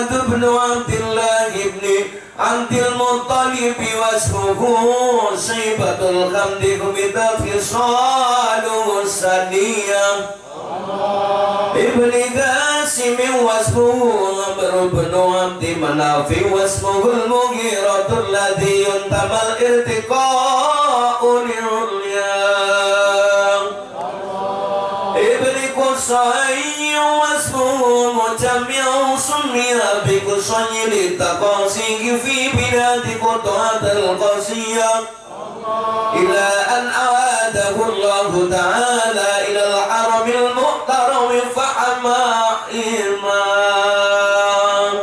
Muhammad bin Abdullah ibn Abdul Muttalib wasmuhu Syaibatul Hamdi Kumita Fisalu Saniyah Ibni Qasim wasmuhu Amr bin Abdi Manafi wasmuhu Al-Mughiratul ladhi yuntamal irtiqa'u lirulya Ibni Qusay wasmuhu Mujammi'u summiya bi Qusay litaqasihi fi biladi Qut'atul Qasiyah ila an awadahu Allah ta'ala ila al-haramil muhtaram fa'ama iman.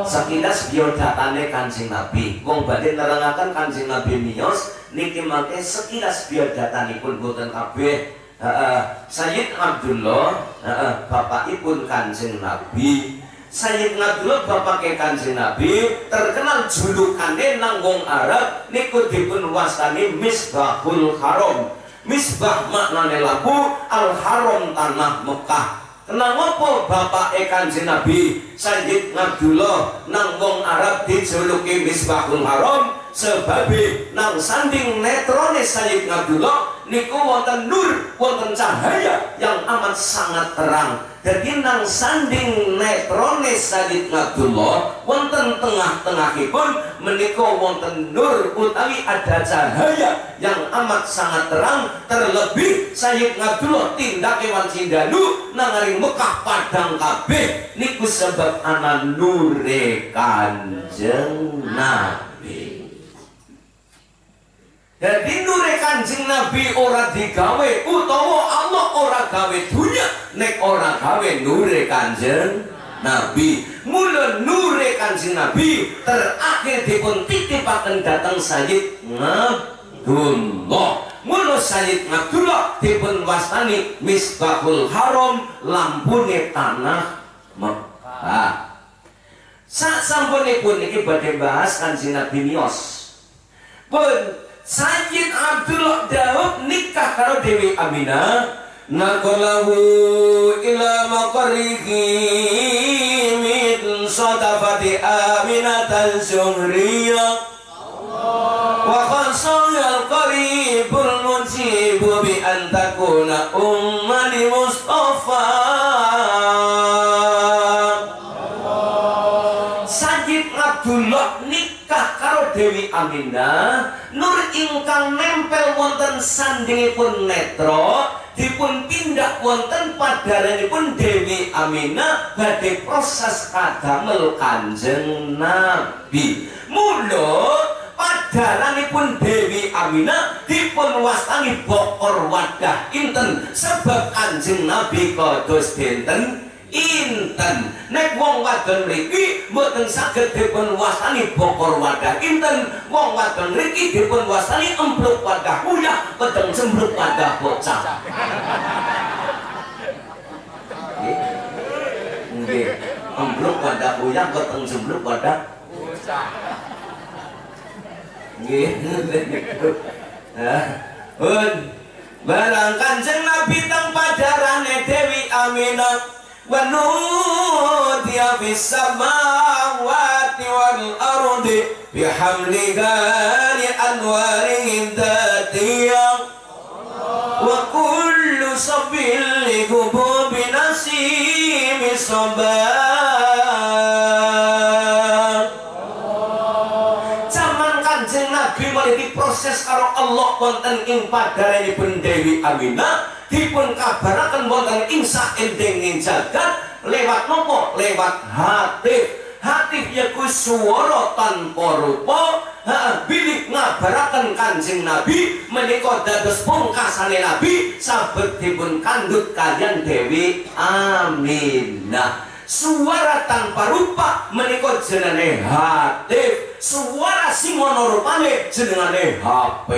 Sakilas biodatane Kanjeng Nabi wong badhe nerangaken Kanjeng Nabi miyos niki mangke sekilas biodatanipun boten kabeh. Sayyid Abdullah bapakipun Kanjeng Nabi. Sayyid Abdullah bapake Kanjeng Nabi terkenal julukane nang wong Arab niku dipun wastani Misbahul Haram. Misbah maknane lampu, Al Haram tanah Mekah. Kenapa bapake Kanjeng Nabi Sayyid Abdullah nang wong Arab dijuluki Misbahul Haram? Sebabe nang sanding netrone Sayyid Abdullah niku wonten nur, wonten cahaya yang amat sangat terang. Jadi nang sanding netrone Sayyid Abdullah wonten tengah-tengahipun menika wonten nur utawi ada cahaya yang amat sangat terang. Terlebih Sayyid Abdullah tindake wancindanu nang aring Mekah padang kabeh niku sebab ana nure Kanjeng Nabi. Jadi nure Kanjeng Nabi ora digawe utawa Allah ora gawe dunya nek ora gawe nure Kanjeng Nabi. Mula nure Kanjeng Nabi terakhir dipun titipaken dhateng Sayyid Abdullah. Mula Sayyid Abdullah dipun wastani Misbahul Haram, lampune tanah Mekah. Sak sampunipun niki badhe bahas Kanjeng Nabi miyos. Pun Sayyid Abdullah dawuh nikah karo Dewi Aminah naqalahu ila maqarihi min sadafati Aminah al-Zuhriyah wa khasaya al-qaribul mujibu bi an takuna ummani Mustafa. Sayyid Abdullah nikah karo Dewi Aminah, nur ingkang nempel wonten sandingipun netra dipun pindah wonten padaranipun Dewi Aminah badhe proses kadamel Kanjeng Nabi. Mula padaranipun Dewi Aminah dipun wastani Bokor Wadah Inten sebab Kanjeng Nabi kados dinten inten. Nek wong wadon mriki mboten saged dipun wastani Bokor Wadah Inten, wong wadon mriki dipun wastani empluk wadah uyah, pedeng sembruk wadah bocah. Nggih, empluk wadah uyah, pedeng sembruk wadah bocah. Nggih, niku. Pun barang Kanjeng Nabi teng padarane Dewi Aminah wa nudiya fis samawati wal ardi bihamliha li anwarihi dzatiyah wa kullu sabil li hububi nasimi sabar. Zaman Kanjeng Nabi malih proses karo Allah wonten ing padaranipun Dewi Aminah dipun kabaraken wonten ing saendenging jagat lewat nopo? Lewat hatif. Hatif yaiku swara tanpa rupa. Bilik ngabaraken Kanjeng Nabi menika dados pungkasane Nabi saged dipun kandhut kaliyan Dewi Aminah. Suara tanpa rupa menika jenenge hatif. Suara sing ana rupane jenengane HP.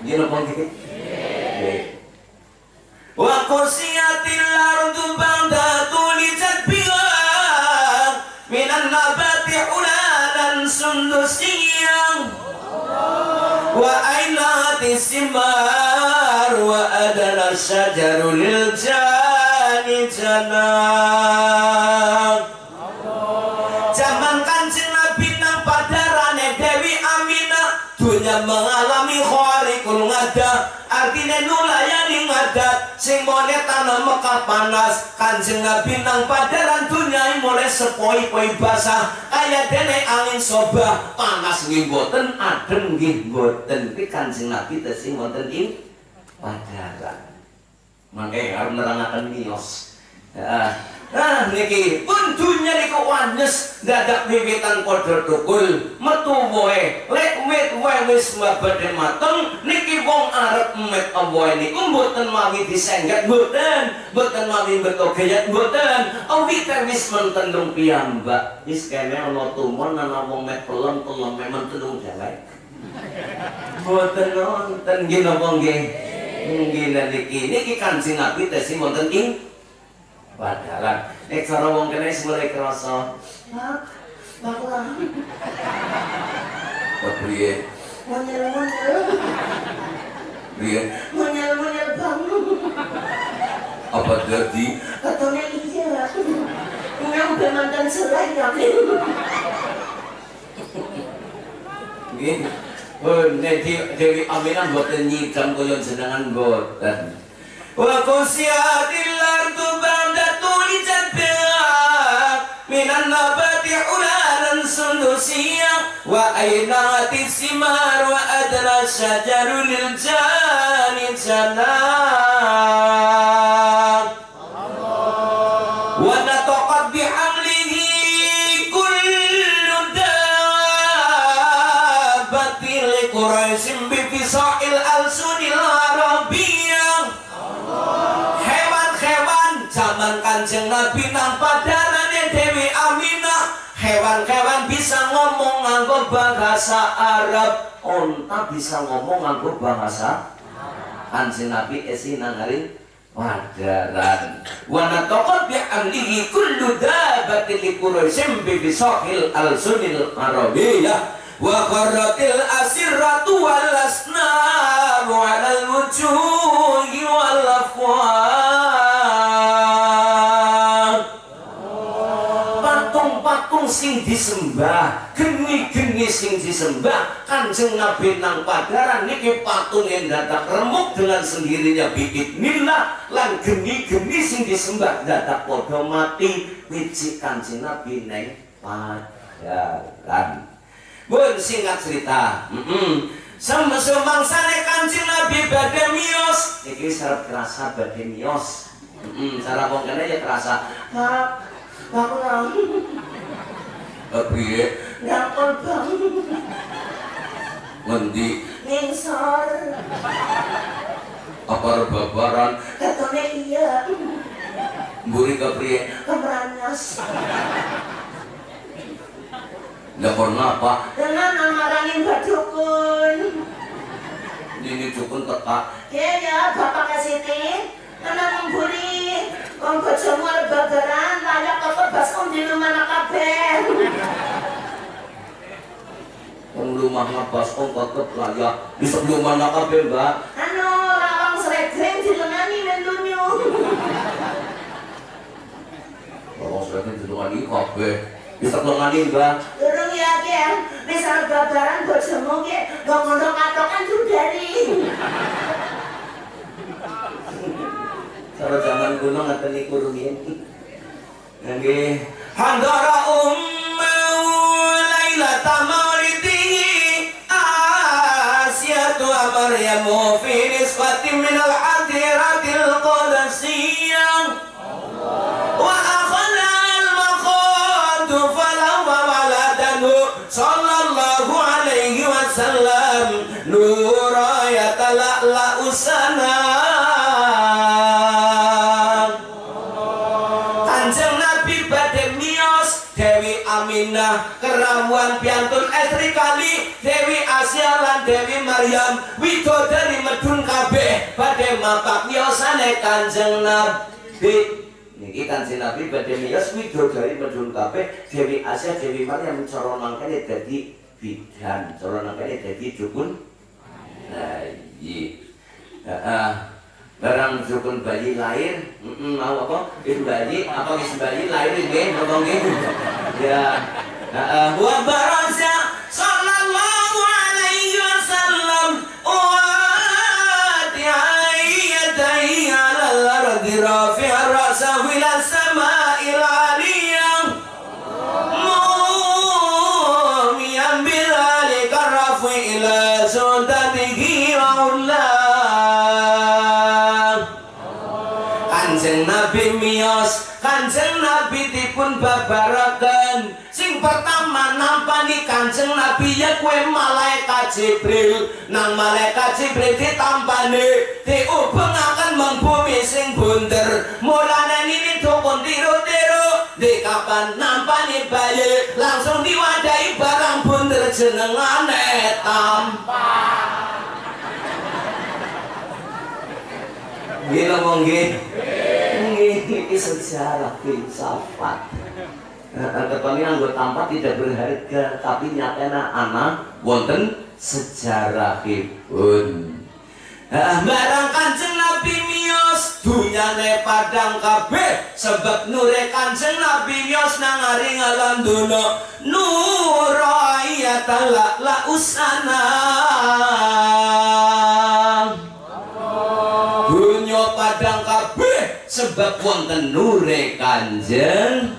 Gino pun gitu. Wa qasiyatil ardu ba'da tuli jadbiha minan nabati ulanan sundusiyang wa ainati simar wa adana syajarul jani janang. Zaman Kanjeng Nabi nang padarane Dewi Aminah, dunya mengalami khariqul ngada, artine nulayani ngadat sing mone tanah Mekah panas. Kanjeng Nabi nang padaran dunya mulai sepoi-poi basah kaya dene angin sobah, panas nggih mboten, adem nggih mboten. Iki Kanjeng Nabi tesih wonten ing padaran. Mangke arep nerangaken miyos. Nah niki pun dunya niku wanes dadak wiwitan padha tukul metu woe lek wit wae wis badhe mateng niki wong arep met woe niku mboten mawi disengget mboten mawi beto gayat mboten wit wis mentendung piyambak wis kene ana tumon ana wong met pelem mentendung jalek mboten wonten nggih napa nggih niki Kanjeng Nabi tesih wonten ing padaran. Nek cara wong kene wis mulai krasa. Bakulah. Kepriye? Monyel-monyel. Priye? Monyel-monyel bang. Apa dadi? Katone iya. Nek udah mantan selai ya. Nggih. Nek Dewi Aminah mboten nyidam kaya jenengan mboten. Wa qusiyatil ardu ba'da tuli jadbiha minan nabati ulanan sundusiyah wa aynatis simar wa adna syajarul lil jani janah wa nataqat bihamlihi kullu dabbatil quraisim bi fisail al-sunil arabiyyah. Hewan-hewan zaman Kanjeng Nabi nang padarane Dewi Aminah, hewan-hewan bisa ngomong nganggo bahasa Arab, onta bisa ngomong nganggo bahasa Kanjeng Nabi esi nangarin padaran. Wa nataqat bi amlihi kullu dabatin li quraisyim bi bisahil al-sunil arabiyyah wa qarratil asirratu wal asnaru 'alal wujuhi wal afwah. Patung-patung sing disembah, geni-geni sing disembah, Kanjeng Nabi nang padaran niki patunge dadak remuk dengan sendirinya biidznillah, lan geni-geni sing disembah dadak padha mati wiji Kanjeng Nabi neng padaran. Bun singkat cerita, semangsane Kanjeng Nabi badhe miyos, iki sarep kerasa badhe miyos. Cara wong kene ya kerasa. Aku nang. Piye? Nyakol bang. Ngendi? Ningsor. Apa rebabaran? Katone iya. Mburi kepriye? Kemeranyas. Lah kenapa? Dengan amarangin Mbak Dukun. Ini Dukun teka. Ya, Bapak Kasiti. Karena memburi wong bojomu arep babaran, layak apa baskom di rumah kabeh. Wong rumah baskom tetep layak. Di rumah kabeh, Mbak. Anu, rawang sregeng dilengani men dunyo. Rawang sregeng dilengani kabeh. Bisa ngelani Mbak? Durung ya Ken, misal babaran bojomu ki ngono katokan sudari. Cara zaman kuno ngaten niku rumiyin. Nggih. Handara lailata maulidi Asyatu Maryamu fi nisbatin min al-hadiratil qudsiyyah. Wa sallallahu alaihi wasallam nura yatala'la usana. Kanjeng Nabi badhe miyos, Dewi Aminah keramuan piantun estri kali, Dewi Asya lan Dewi Maryam widodari medun kabeh badhe mapak miyosane Kanjeng Nabi. Niki Kanjeng Nabi badhe miyos widodari medun kabeh, Dewi Asya, Dewi Maryam cara mangkene dadi bidan, cara mangkene dadi dukun. Lah iya. barang sukun bayi lahir mau apa bayi apa bayi lahir nggih napa nggih ya wa barasa sallallahu alaihi wasallam wa ta'ayyadai ala al-ardi rafi'a ra'sahu ila as-sama'il 'aliyah mu'miyan bil alika rafi' ila sudatihi Allah. Kanjeng Nabi miyos, Kanjeng Nabi dipun babaraken. Sing pertama nampani Kanjeng Nabi ya kue malaikat Jibril. Nang malaikat Jibril ditampani diubengaken meng bumi sing bunder. Mulane nini dukun tiru-tiru di kapan nampani bayi langsung diwadahi barang bunder jenengane tampan. Gila mong ini sejarah filsafat. Ketoni anggo tampak tidak berharga, tapi nyatanya anak wonten sejarahipun. Barang Kanjeng Nabi miyos dunyane padang kabeh sebab nure Kanjeng Nabi miyos nang aring alam dono nur ayatan la usana. Dunya padang kabeh sebab wonten nure Kanjeng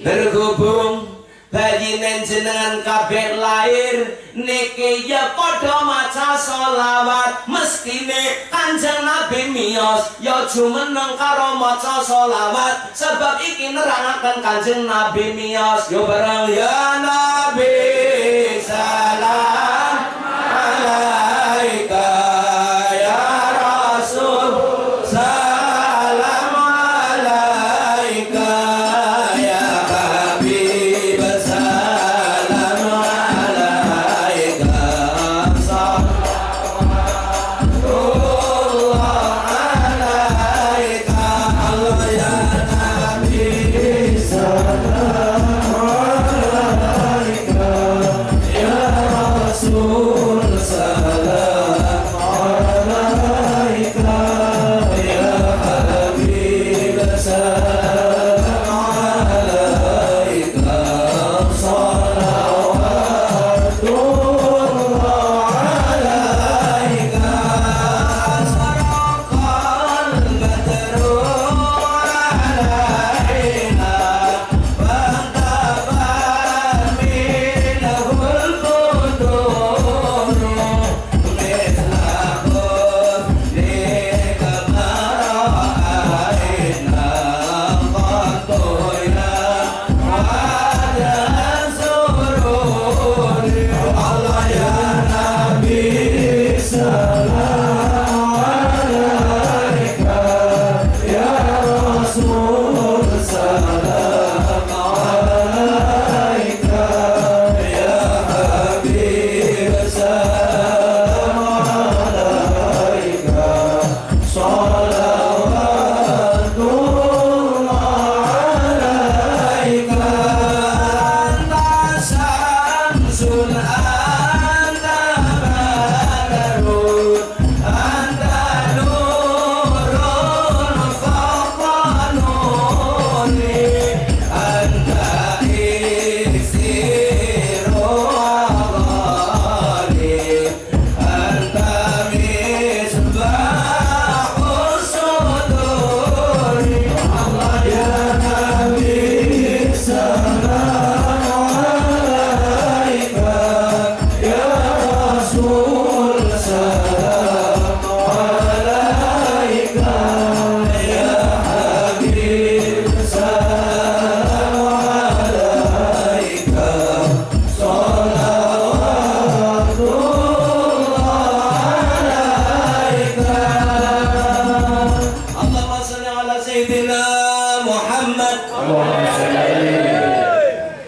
berhubung bayi jenengan kabeh lahir niki ya padha maca sholawat mestine Kanjeng Nabi miyos ya jumeneng karo maca sholawat sebab iki nerangaken Kanjeng Nabi miyos yo bareng ya Nabi salam alaika ya Rasul salam alaika ya Habib salam alaika sallallahu alaika Allah ya Nabi salam alaika ya Rasul salam alaika ya Habib salam alaika salawatullah